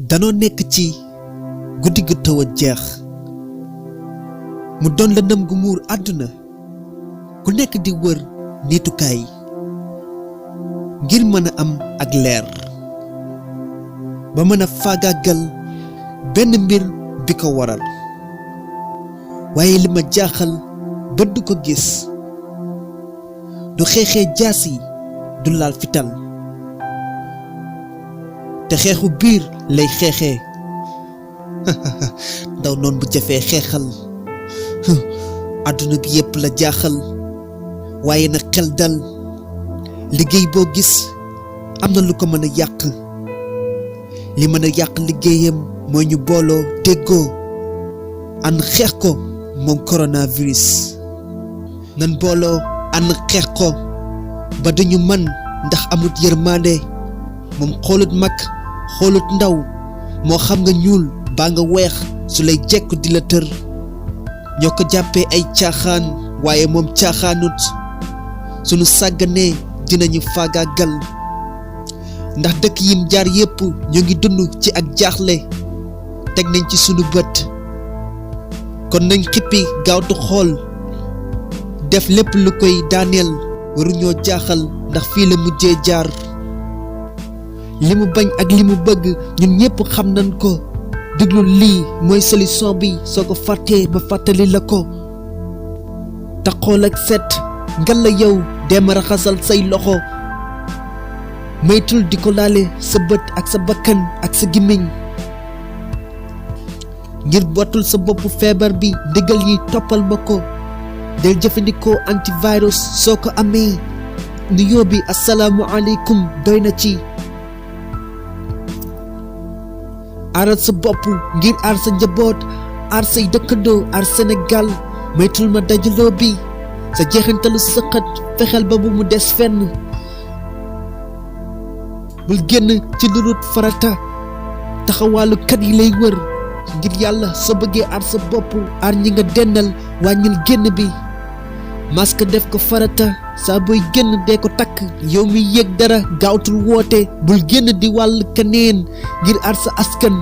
danoo nekk ci guddi gu taw a jeex mu doon lëndëm gu muur àdduna ku nekk di wër niitukaay ngir mën a am ak leer ba mën a faagaagal benn mbir bi ko waral waaye li ma jaaxal ba du ko gis du xeexee jaasi du laal fital te xeexu biir lay xeexee ndaw noon bu jafee xeexal àdduna bi yépp la jaaxal waaye na xel dal liggéey boo gis am na lu ko mën a yàq li mën a yàq liggéeyam mooy ñu booloo déggoo ànd xeex ko moom coronavirus nan booloo ànd xeex ko ba duñu mën ndax amut yërmande moom xoolut mag xoolut ndaw moo xam nga ñuul baa nga weex su lay jekku di la tër ñoo ko jàppee ay caaxaan waaye moom caaxaanut sunu sàgganee dinañu faagaagal ndax dëkk yim jaar yépp ñu ngi dund ci ak jaaxle teg nañ ci sunu bët kon nañ xippi gaawtu xool def lépp lu koy daaneel waruñoo jaaxal ndax fii la mujjee jaar li mu bañ ak li mu bëgg ñun ñépp xam nañ ko déglu lii mooy solution bi soo ko fàttee ma fàttali la ko taxool ak set ngal la yow dem raxasal say loxo maytul di ko laale sa bët ak sa bakkan ak sa gémmiñ ngir bottul sa bopp feebar bi ndigal yi toppal ma ko del jëfandikoo antivirus soo ko amee nuyoo bi assalaamu aleykum doy na ci aaral sa bopp ngir aar sa njaboot aar say dëkkandoo aar Sénégal maytul ma dajaloo bi sa jeexintalu sëqat fexeel ba bu mu des fenn bul génn ci lu dul farata taxawaalukat yi lay wër ngir yàlla soo bëggee aar sa bopp aar ñi nga dendal wàññil génn bi masque def ko farata saa booy génn dee ko takk yow mi yëg dara gaawtul woote bul génn di wàll keneen ngir aar sa askan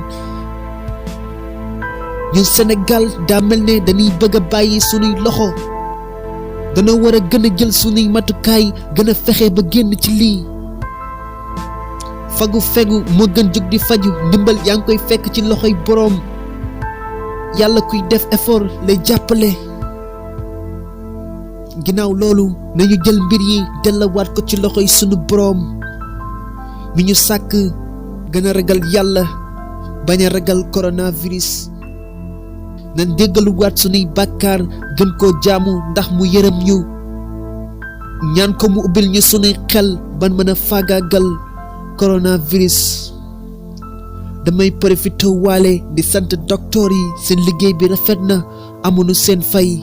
ñun Sénégal daa mel ne dañuy bëgg a bàyyi sunuy loxo danoo war a gën a jël sunuy matukaay gën a fexe ba génn ci lii fagu fegu moo gën jóg di faju ndimbal yaa ngi koy fekk ci loxoy boroom yàlla kuy def effort lay jàppale ginnaaw loolu nañu jël mbir yi dellawaat ko ci loxoy sunu boroom mi ñu sàkk gën a ragal yàlla bañ a ragal coronavirus nañ déggaluwaat sunuy bàkkaar gën koo jaamu ndax mu yërëm ñu ñaan ko mu ubbil ñu sunuy xel ban mën a faagaagal coronavirus damay profité waale di sant docteur yi seen liggéey bi rafet na amuñu seen fay